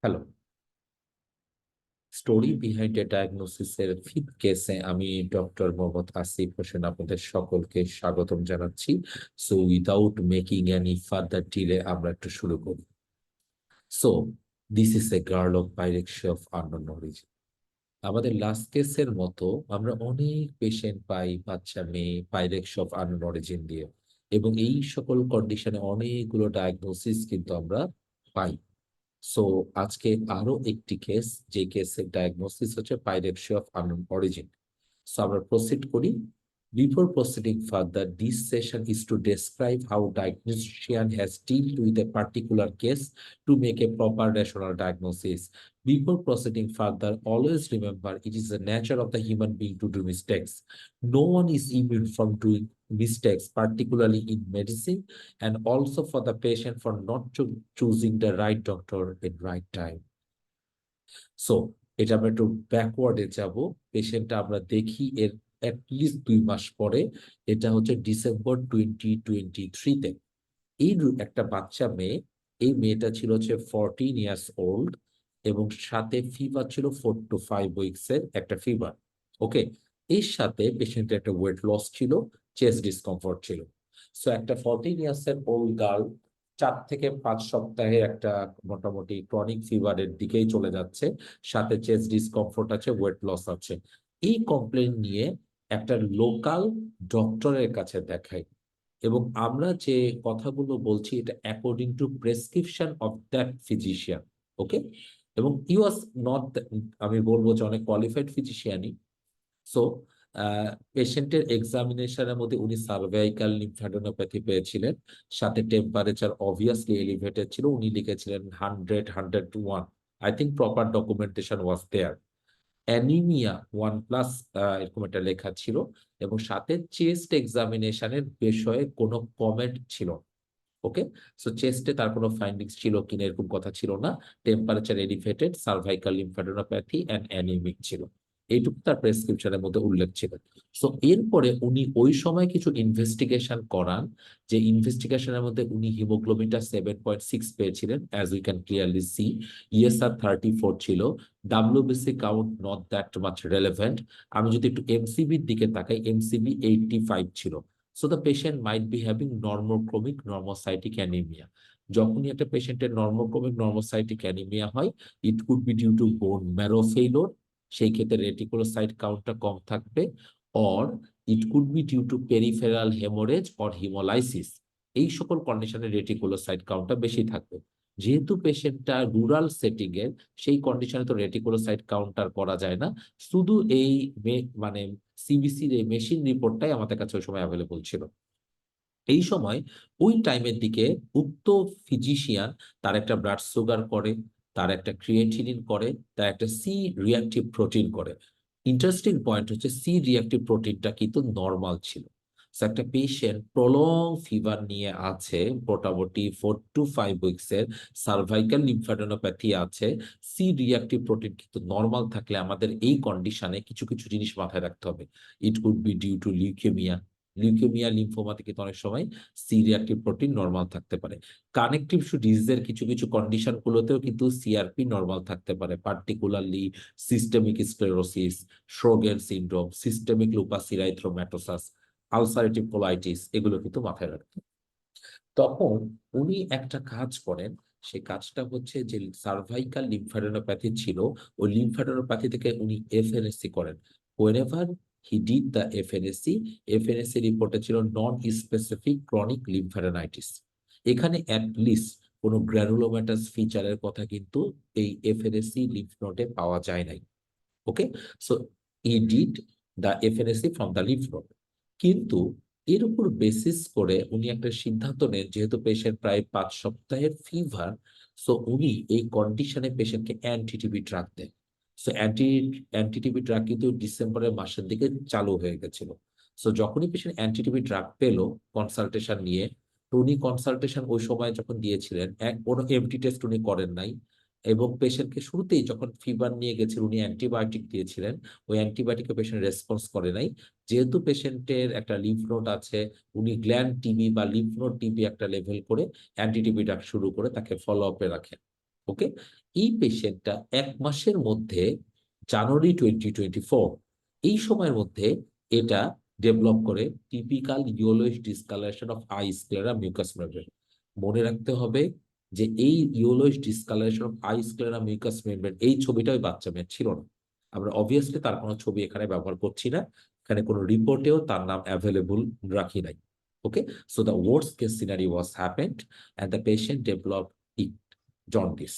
Hello. Story behind a ডায়াগনোসিসের fifth কেসে আমি ডক্টর মোহাম্মদ আসিফ হোসেন আপনাদের সকলকে স্বাগতম জানাচ্ছি। So without making any further delay আমরা একটু শুরু করি। So this is a girl of pyrexia of unknown origin. আমাদের লাস্ট কেসের মতো আমরা অনেক পেশেন্ট পাই, বাচ্চা মেয়ে পাইরেক্সি অফ আননোন অরিজিন দিয়ে, এবং এই সকল কন্ডিশনে অনেকগুলো ডায়াগনোসিস কিন্তু আমরা পাই। সো আজকে আরো একটি কেস, যে কেসের ডায়াগনোসিস হচ্ছে পাইরেপসি অফ আননোন অরিজিন। সো আমরা প্রসিড করি। Before proceeding further, this session is to describe how diagnostician has dealt with a particular case to make a proper rational diagnosis. Before proceeding further, always remember it is the nature of the human being to do mistakes. No one is immune from doing mistakes, particularly in medicine, and also for the patient for not choosing the right doctor in right time. So এটা আমরা একটু ব্যাকওয়ার্ডে যাব। পেশেন্টটা আমরা দেখি এর at least 2 মাস পরে। এটা হচ্ছে ডিসেম্বর 2023-তে। একটা বাচ্চা মেয়ে। এই মেয়েটা ছিল হচ্ছে 14 ইয়ার্স ওল্ড, এবং সাথে ফিভার ছিল 4 to 5 উইকস এর একটা ফিভার। ওকে। এর সাথে পেশেন্টের একটা ওয়েট লস ছিল, চেস্ট ডিসকমফর্ট ছিল। সো একটা 14 ইয়ার্স এর ওল্ড গার্ল 4 থেকে 5 সপ্তাহে একটা মোটামুটি ক্রনিক ফিভারের দিকেই চলে যাচ্ছে, সাথে চেস্ট ডিসকমফোর্ট আছে, ওয়েট লস আছে। এই কমপ্লেন নিয়ে একটা লোকাল ডক্টরের কাছে দেখাই, এবং আমরা যে কথাগুলো বলছি এটা according to prescription of that physician. Okay. এবং ই ওয়াজ নট, আমি বলবো যে অনেক কোয়ালিফাইড ফিজিশিয়ানই। সো পেশেন্টের এক্সামিনেশনের মধ্যে উনি সার্ভাইকাল লিম্ফাডেনোপ্যাথি পেয়েছিলেন, সাথে টেম্পারেচার অবভিয়াসলি এলিভেটেড ছিল। উনি লিখেছিলেন 100, 101। I think proper documentation was there. Anaemia 1+, এরকম একটা লেখা ছিল, এবং সাথে চেস্ট এক্সামিনেশনের বিষয়ে কোনো কমেন্ট ছিল। ওকে। সো চেস্টে তার কোনো ফাইন্ডিংস ছিল কিনা এরকম কথা ছিল না। Temperature elevated, cervical lymphadenopathy and anaemic ছিল, এইটুকু তার প্রেসক্রিপশনের মধ্যে উল্লেখ ছিল। সো এরপরে উনি ওই সময় কিছু ইনভেস্টিগেশন করান, যে ইনভেস্টিগেশনের মধ্যে উনি হিমোগ্লোবিনটা 7.6 পেয়েছিলেন, as we can clearly see. ESR 34 ছিল। WBC count not that much relevant. আমি যদি একটু এমসিবির দিকে তাকাই, এমসিবি 85 ছিল। So the patient might be having normochromic normocytic anaemia. যখনই একটা পেশেন্টের নর্মোক্রমিক নর্মোসাইটিক অ্যানিমিয়া হয়, it could be due to bone marrow failure, সেই ক্ষেত্রে রেটিকুলোসাইট কাউন্টটা কম থাকবে। Or it could be due to peripheral haemorrhage or haemolysis. এই সকল কন্ডিশনে রেটিকুলোসাইট কাউন্টটা বেশি থাকবে। যেহেতু পেশেন্টটা রুরাল সেটিং এর, সেই কন্ডিশনে তো রেটিকুলোসাইট কাউন্টার করা যায় না। শুধু এই মানে সিবিসির এই মেশিন রিপোর্টটাই আমাদের কাছে ওই সময় অ্যাভেলেবল ছিল। এই সময় ওই টাইমের দিকে উক্ত ফিজিশিয়ান তার একটা ব্লাড সুগার করে, তার একটা ক্রিয়েটিনিন করে, তার একটা সি রিঅ্যাক্টিভ প্রোটিন করে। ইন্টারেস্টিং পয়েন্ট হচ্ছে সি রিঅ্যাক্টিভ প্রোটিনটা কিন্তু নর্মাল ছিল। So, একটা পেশেন্ট প্রলং ফিভার নিয়ে আছে, মোটামুটি 4 to 5 উইকস এর, সার্ভাইকাল লিম্ফাডেনোপ্যাথি আছে, সি রিঅ্যাক্টিভ প্রোটিন কিন্তু নর্মাল থাকলে আমাদের এই কন্ডিশনে কিছু কিছু জিনিস মাথায় রাখতে হবে। It could be due to leukaemia. Leukaemia লিম্ফোমাতে কিন্তু অনেক সময় সি রিঅ্যাক্টিভ প্রোটিন নর্মাল থাকতে পারে। কানেকটিভ ডিজিজের কিছু কিছু কন্ডিশন গুলোতেও কিন্তু সিআরপি নর্মাল থাকতে পারে, particularly systemic sclerosis, Sjogren syndrome, systemic lupus erythematosus, ulcerative colitis, এগুলো কিন্তু মাথায় রাখতে হবে। তখন উনি একটা কাজ করেন। সে কাজটা হচ্ছে যে সার্ভাইকাল লিম্ফাডেনোপ্যাথি ছিল, ওই লিম্ফাডেনোপ্যাথি থেকে উনি এফএনএসসি করেন। whenever he did the FNSC, FNSC রিপোর্টে ছিল নন স্পেসিফিক ক্রনিক লিম্ফাডেনাইটিস। এখানে অ্যাটলিস্ট কোনো গ্র্যানুলোমাটাস ফিচারের কথা কিন্তু এই এফএনএসসি লিম্ফ নোডে পাওয়া যায় নাই। Okay. So he did the FNAC from the lymph node. কিন্তু এর উপর বেসিস করে উনি একটা সিদ্ধান্ত নেন, যেহেতু পেশেন্ট প্রায় 5 সপ্তাহের ফিভার, সো উনি এই কন্ডিশনে পেশেন্টকে অ্যান্টিটিবি ড্রাগ দেন। সো অ্যান্টিটিবি ড্রাগ কিন্তু ডিসেম্বরের মাসের দিকে চালু হয়ে গেছিল। সো যখনই পেশেন্ট অ্যান্টিটিবি ড্রাগ পেলো কনসালটেশন নিয়ে, তো উনি কনসালটেশন ওই সময় যখন দিয়েছিলেন, কোনো এমটি টেস্ট উনি করেন নাই, এবং পেশেন্টকে শুরুতেই যখন ফিভার নিয়ে গেছিলেন উনি অ্যান্টিবায়োটিক দিয়েছিলেন। ওই অ্যান্টিবায়োটিকে পেশেন্ট রেসপন্স করে নাই। যেহেতু পেশেন্টের একটা লিম্ফ নোড আছে, উনি গ্ল্যান্ড টিবি বা লিম্ফ নোড টিবি একটা লেভেল করে অ্যান্টিটিবি ড্রাগ শুরু করে তাকে ফলো আপে রাখেন। ওকে, এই পেশেন্টটা 1 মাসের মধ্যে, জানুয়ারি 2024, এই সময়ের মধ্যে এটা ডেভেলপ করে typical yellowish discolouration of I sclera mucus membrane. মনে রাখতে হবে যে এই yellowish discolouration of I sclera mucus membrane, এই ছবিটা ওই বাচ্চা মেয়ের ছিল না। আমরা অবভিয়াসলি তার কোনো ছবি এখানে ব্যবহার করছি না, এখানে কোনো রিপোর্টেও তার নাম অ্যাভেলেবল রাখি নাই। Okay, so the worst case scenario was happened and the patient develop jaundice.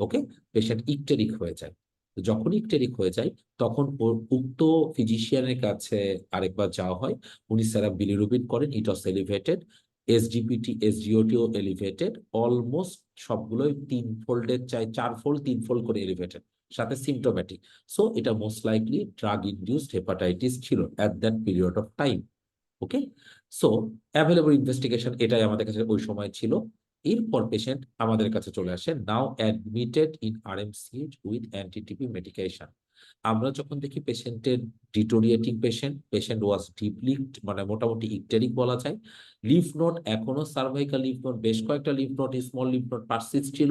Okay, patient icteric হয়ে যায়। যখন ইকটেরিক হয়ে যায় তখন ওর উক্ত ফিজিশিয়ানের কাছে আরেকবার যাওয়া হয়। উনি স্যারা বিলিরুবিন করেন, ইট ওয়াজ এলিভেটেড, এসজিপিটি এসজিওটিও এলিভেটেড, অলমোস্ট সবগুলোই 3 ফোল্ডের চাই 4 ফোল্ড 3 ফোল্ড করে এলিভেটেড, সাথে সিমটোম্যাটিক। সো এটা most likely drug induced hepatitis ছিল at that period of time. Okay, so available investigation এটাই আমাদের কাছে ওই সময় ছিল। এরপর পেশেন্ট আমাদের কাছে চলে আসে, নাও অ্যাডমিটেড ইন আরএমসিএইচ উইথ অ্যান্টিটিপি মেডিকেশন। আমরা যখন দেখি পেশেন্টের ডিটোরিয়েটিং পেশেন্ট, পেশেন্ট ওয়াজ ডিপলি মানে মোটামুটি ইকটেরিক বলা যায়। লিফ নোড এখনো সার্ভাইকাল লিফ নোড, বেশ কয়েকটা leaf node, small leaf node persist ছিল,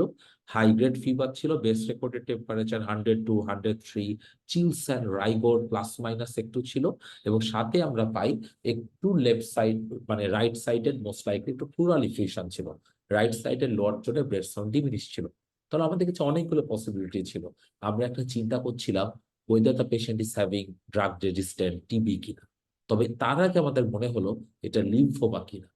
হাই গ্রেড ফিভার ছিল, best recorded temperature 102 103, chills and rigor plus minus একটু ছিল, এবং সাথে আমরা পাই একটু লেফট সাইড মানে রাইট সাইডের মোস্ট লাইকলি একটু প্লুরাল ইফিউশন ছিল, রাইট সাইডের লোয়ার জোনে ব্রেড সাউন্ড ডিমিনিশ ছিল। তাহলে আমাদের কাছে অনেকগুলো পসিবিলিটি ছিল। আমরা একটা চিন্তা করছিলাম whether the patient is having drug resistant TB কিনা। তবে তার আগে আমাদের মনে হলো এটা লিম্ফোমা কিনা।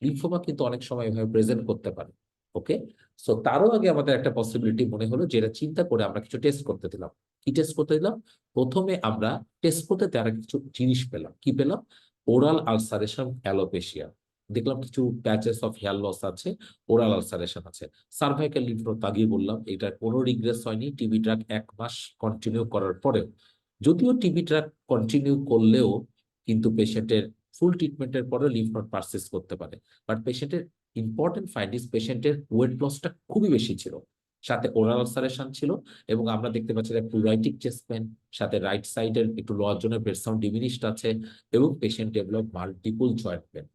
লিম্ফোমা কিন্তু অনেক সময় এভাবে প্রেজেন্ট করতে পারে। ওকে, সো তারও আগে আমাদের একটা পসিবিলিটি মনে হলো, যেটা চিন্তা করে আমরা কিছু টেস্ট করতে দিলাম। কি টেস্ট করতে দিলাম? প্রথমে আমরা টেস্ট করতে তারা কিছু জিনিস পেলাম। কি পেলাম? ওরাল আলসারেশন অ্যালোপেশিয়া দেখলাম, কিছু প্যাচেস অফ হেয়ার লস আছে, ওরাল আলসারেশন আছে। সার্ভাইকাল লিম্ফ নোড আগিয়ে বললাম এটার কোনো রিগ্রেস হয়নি টিবি ড্রাগ 1 মাস কন্টিনিউ করার পরেও। যদিও টিবি ড্রাগ কন্টিনিউ করলেও কিন্তু পেশেন্টের ফুল ট্রিটমেন্টের পরেও লিম্ফ নোড পারসিস্ট করতে পারে। বাট পেশেন্টের ইম্পর্টেন্ট ফাইন্ডিংস, পেশেন্টের ওয়েট লসটা খুবই বেশি ছিল, সাথে ওরাল আলসারেশন ছিল, এবং আমরা দেখতে পাচ্ছি প্লুরাইটিক চেস্ট পেন, সাথে রাইট সাইডের একটু লোয়ার জোনের ব্রেড সাউন্ড ডিমিনিশড আছে, এবং patient develop multiple joint pain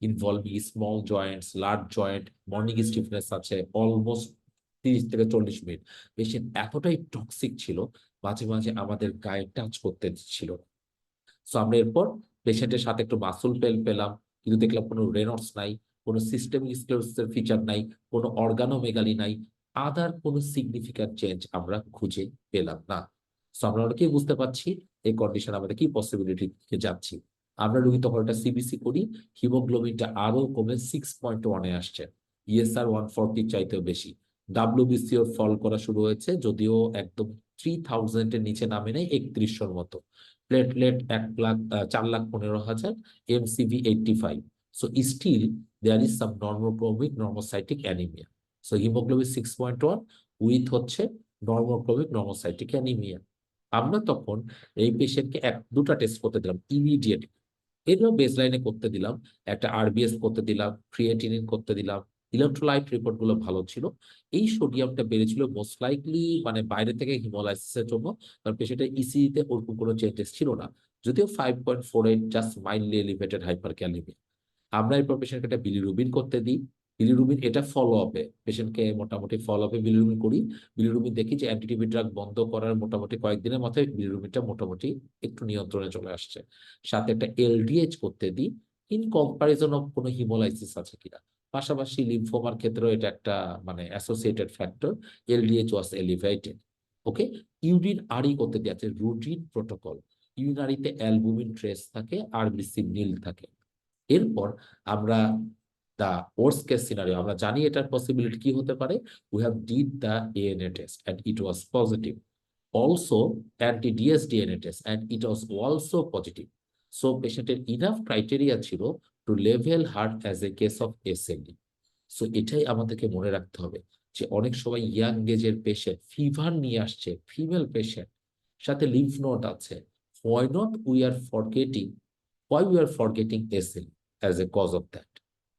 involving small Joints, large joint, morning stiffness আছে অলমোস্ট 30 থেকে 40 মিনিট। পেশেন্ট এতটাই টক্সিক ছিল, মাঝে মাঝে আমাদের গায়ে টাচ করতে ছিল। সো আমরা এরপর পেশেন্টের সাথে একটু মাসুল পেলাম, কিন্তু দেখলাম কোনো রেনটস নাই, কোনো সিস্টেমিক স্ক্লেরোসিসের ফিচার নাই, কোনো অর্গানোমেগালি নাই, আদার কোনো সিগনিফিক্যান্ট চেঞ্জ আমরা খুঁজে পেলাম না। সো আমরা অনেকেই বুঝতে পারছি এই কন্ডিশন আমাদের কি পসিবিলিটি যাচ্ছি। আমরা রোগী তখন একটা সিবিসি করি, হিমোগ্লোবিনটা আরো কমে 6.1-এ আসছে, ইএসআর 140 চাইতেও বেশি। ডাব্লিউবিসিও ফল করা শুরু হয়েছে, যদিও একদম 3000-এর নিচে নামে নেই, 3100-র মতো। Platelet 4,15,000, MCV 85। So still there is some normochromic normocytic anaemia. So haemoglobin 6.1 with হচ্ছে নর্মোক্রোমিক নর্মোসাইটিক অ্যানিমিয়া। আমরা তখন এই পেশেন্টকে দুটা টেস্ট করতে দিলাম ইমিডিয়েট, এরও বেসলাইনে করতে দিলাম, একটা আরবিএস করতে দিলাম, ক্রিয়েটিনিন করতে দিলাম, ইলেকট্রোলাইট রিপোর্ট গুলো ভালো ছিল। এই সোডিয়ামটা বেড়েছিল মোস্ট লাইকলি মানে বাইরে থেকে হিমোলাইসিসের জন্য, কারণ পেশেন্টের ইসিজিতে ওরকম কোনো চেঞ্জেস ছিল না, যদিও 5.48 জাস্ট মাইল্ডলি এলিভেটেড হাইপারক্যালেমিয়া। আমরা এরপর পেশেন্টকে একটা বিলিরুবিন করতে দিই। বিলিরুবিন এটা ফলো আপে, পেশেন্টকে মোটামুটি ফলো আপে বিলিরুবিন করি। বিলিরুবিন দেখি যে অ্যান্টিটিবি ড্রাগ বন্ধ করার মোটামুটি কয়েকদিনের মাথায় বিলিরুবিনটা মোটামুটি একটু নিয়ন্ত্রণে চলে আসছে। সাথে একটা এলডিএইচ করতে দিই, ইন কম্পারিজন অফ কোনো হিমোলাইসিস আছে কিনা। পাশাপাশি লিম্ফোমার ক্ষেত্রেও এটা একটা মানে অ্যাসোসিয়েটেড ফ্যাক্টর, এলডিএইচ ওয়াজ এলিভেটেড। ওকে, ইউরিন আরই করতে দিয়ে আছে রুটিন প্রোটোকল। ইউরিনারিতে অ্যালবুমিন ট্রেস থাকে, আরবিসি নীল থাকে। এরপর আমরা দা ওয়ার্স্ট কেস সিনারিও, আমরা জানি এটার পসিবিলিটি কি হতে পারে। We have did the ANA test and it was positive, also anti ds DNA test and it was also positive. So পেশেন্টের ইনাফ ক্রাইটেরিয়া ছিল টু লেভেল her as a case of SLE. So এটাই আমাদেরকে মনে রাখতে হবে যে অনেক সময় ইয়াং এজের পেশেন্ট ফিভার নিয়ে আসছে, ফিমেল পেশেন্ট, সাথে লিম্ফ নোড আছে, why not we are forgetting why we are forgetting SL as a cause of that।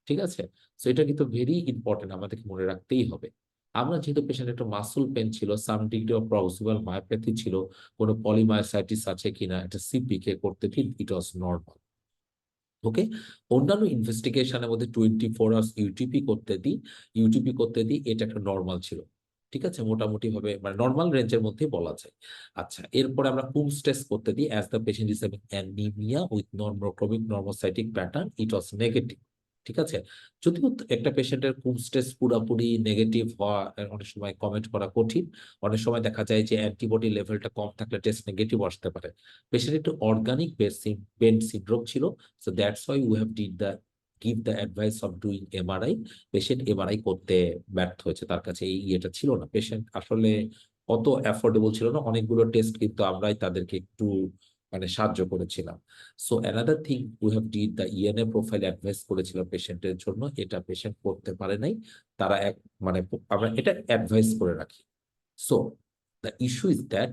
ঠিক আছে, সো এটা কিন্তু ভেরি ইম্পর্টেন্ট, আমাদেরকে মনে রাখতেই হবে। আমরা যেহেতু পেশেন্ট একটা মাসুল পেন ছিল, সাম ডিগ্রি অফ প্রক্সিমাল মায়োপ্যাথি ছিল, কোনো পলিমায়োসাইটিস আছে কিনা এটা সিপিকে করতে দিন, ইট ওয়াজ নর্মাল। ওকে, অন্যান্য ইনভেস্টিগেশনের মধ্যে 24 আওয়ার্স ইউটিপি করতে দিই, এটা একটা নর্মাল ছিল। ঠিক আছে, মোটামুটি ভাবে মানে নর্মাল রেঞ্জের মধ্যে বলা যায়। আচ্ছা, এরপরে আমরা কুমস টেস্ট করতে দিই। As the patient is having anaemia with normochromic normocytic pattern, it was negative. ঠিক আছে, যদিও একটা পেশেন্টের কুমস টেস্ট পুরাপুরি নেগেটিভ হওয়া অনেক সময় কমেন্ট করা কঠিন। অনেক সময় দেখা যায় যে অ্যান্টিবডি লেভেলটা কম থাকলে টেস্ট নেগেটিভ আসতে পারে। পেশেন্ট একটু অর্গানিক বেন্ড সিনড্রোম ছিল, so that's why we have did the give the advice of doing MRI. Patient MRI করতে ব্যর্থ হয়েছে, তার কাছে এই ইয়েটা ছিল না। পেশেন্ট আসলে অত অ্যাফোর্ডেবল ছিল না, অনেকগুলো টেস্ট কিন্তু আমরাই তাদেরকে একটু মানে সাহায্য করেছিলাম। So another thing, we have did the ENA profile advice করেছিলাম পেশেন্টের জন্য, এটা পেশেন্ট করতে পারে নাই। তারা এক মানে আমরা এটা অ্যাডভাইস করে রাখি। So the issue is that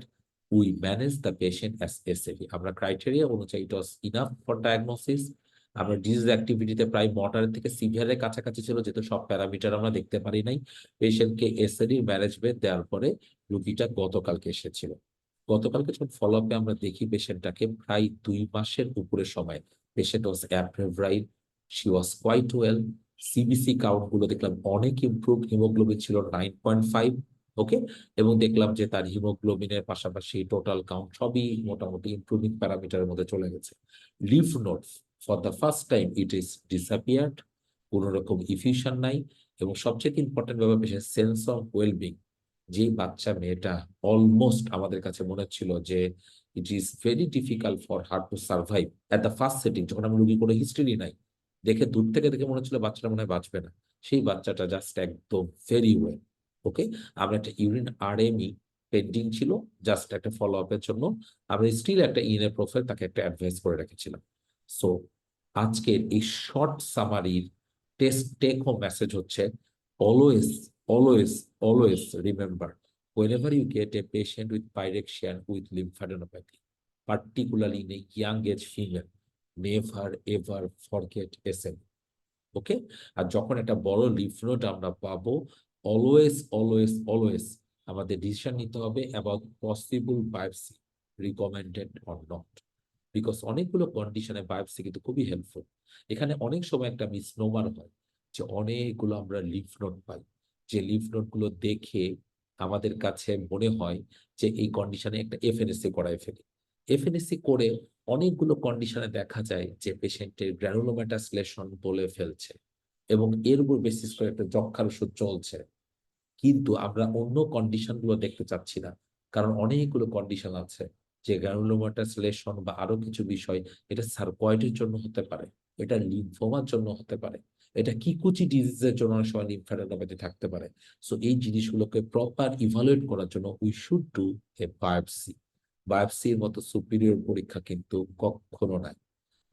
we manage the patient as SAV. আমরা ক্রাইটেরিয়া অনুযায়ী it was enough for diagnosis. আমরা ডিজিজ অ্যাক্টিভিটিতে প্রায় মডারেট থেকে সিভিয়ারের কাছাকাছি ছিল, যেহেতু সব প্যারামিটার আমরা দেখতে পারি নাই। পেশেন্টকে এসএডি ম্যানেজমেন্ট দেওয়ার পরে রুগীটা গতকালকে এসেছিল। গতকালকে যখন ফলো আপে আমরা দেখি পেশেন্টটাকে প্রায় 2 মাসের উপরে সময়, patient was afebrile, she was quite well. CBC count গুলো দেখলাম অনেক ইমপ্রুভ, হিমোগ্লোবিন ছিল 9.5। ওকে, এবং দেখলাম যে তার হিমোগ্লোবিনের পাশাপাশি টোটাল কাউন্ট সবই মোটামুটি ইমপ্রুভিং প্যারামিটারের মধ্যে চলে গেছে। Leaf notes for the first time it is disappeared, কোনো রকম ইফিউশন নাই। এবং সবচেয়ে ইম্পর্টেন্ট ব্যাপার পেশেন্ট সেন্স অফ ওয়েলবিং। যে বাচ্চা মেয়েটা অলমোস্ট আমাদের কাছে মনে হচ্ছিল যে it is very difficult for her to survive at the first setting, যখন আমি রুগী কোনো হিস্ট্রি নাই, দেখে দূর থেকে দেখে মনে হচ্ছিল বাচ্চাটা মনে হয় বাঁচবে না, সেই বাচ্চাটা জাস্ট একদম ভেরি ওয়েল। ওকে, আমরা একটা ইউরিন আরএমই পেন্ডিং ছিল, জাস্ট একটা ফলো আপের জন্য। আমরা স্টিল একটা ইএনএ প্রোফাইল তাকে একটা অ্যাডভাইস করে রেখেছিলাম। সো আজকের এই শর্ট সামারির টেক হোম মেসেজ হচ্ছে, always always always remember, whenever you get a patient with pyrexia and with lymphadenopathy, particularly in a young age female, never ever forget SLE. ওকে, আর যখন একটা বড় লিফ নোড আমরা পাবো, always always always আমাদের decision নিতে হবে about possible biopsy, recommended or not. Because অনেকগুলো কন্ডিশনে বায়োপসি কিন্তু খুবই হেল্পফুল। এখানে অনেক সময় একটা মিসনোমার হয় যে অনেকগুলো আমরা লিফ নোড পাই, যে লিফ নোড গুলো দেখে আমাদের কাছে মনে হয় যে এই কন্ডিশনে একটা এফএনএসসি করায় ফেলি। এফএনএসসি করে অনেকগুলো কন্ডিশনে দেখা যায় যে পেশেন্টের গ্র্যানুলোমাটাস লেশন বলে ফেলছে এবং এর উপর বেসিস করে একটা যক্ষার ওষুধ চলছে, কিন্তু আমরা অন্য কন্ডিশন গুলো দেখতে চাচ্ছি না। কারণ অনেকগুলো কন্ডিশন আছে যে গ্র্যানুলোমাটাস লেশন বা আরো কিছু বিষয়, এটা সার্কয়েডের জন্য হতে পারে, এটা লিম্ফোমার জন্য হতে পারে, এটা কিকুচি ডিজিজের জন্য অনেক সময় লিম্ফ্যাডেনোপ্যাথি থাকতে পারে। সো এই জিনিসগুলোকে প্রপার ইভালুয়েট করার জন্য we should do a biopsy. বায়োপসির মতো সুপিরিয়র পরীক্ষা কিন্তু কখনো নাই।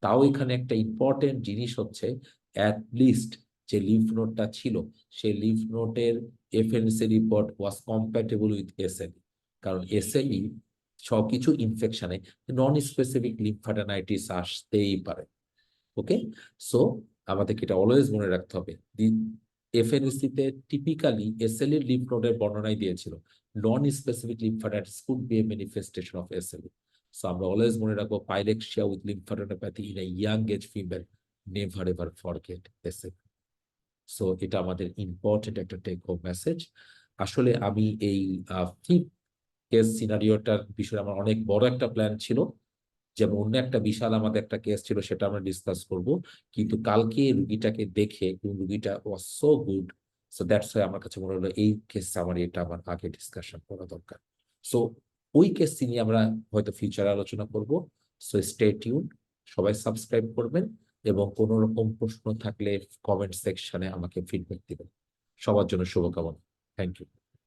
তাও এখানে একটা ইম্পর্টেন্ট জিনিস হচ্ছে, অ্যাট লিস্ট যে লিম্ফ নোডটা ছিল সেই লিম্ফ নোডের FNC report was compatible with SLE. কারণ এসএলই সবকিছু ইনফেকশনে নন স্পেসিফিক লিম্ফাডেনাইটিস আসতেই পারে। ওকে, সো আমাদেরকে এটা অলওয়েজ মনে রাখতে হবে। এফএনসি তে টিপিক্যালি এসএলই লিম্ফ নোডের বর্ণনাই দিয়েছিল, non specific lymphadenitis could be a manifestation of SLE. So আমরা অলওয়েজ মনে রাখবো, pyrexia with lymphadenopathy in a young age female, never ever forget SLE. So এটা আমাদের ইম্পর্টেন্ট একটা টেক হোম মেসেজ। আসলে আমি এই ফিফথ কেস সিনারিওটার বিষয়ে আমার অনেক বড় একটা প্ল্যান ছিল, যেমন অন্য একটা বিশাল আমাদের একটা কেস ছিল, সেটা আমরা ডিসকাস করব। কিন্তু কালকে রুগীটাকে দেখে রুগীটা was so good, so that's why আমার কাছে মনে হলো এই কেস সামারি এটা আমার আগে ডিসকাশন করা দরকার। সো ওই কেসটি নিয়ে আমরা হয়তো ফিউচারে আলোচনা করব। সো স্টে টিউন, সবাই সাবস্ক্রাইব করবেন এবং কোনো রকম প্রশ্ন থাকলে কমেন্ট সেকশনে আমাকে ফিডব্যাক দিবেন। সবার জন্য শুভকামনা। Thank you.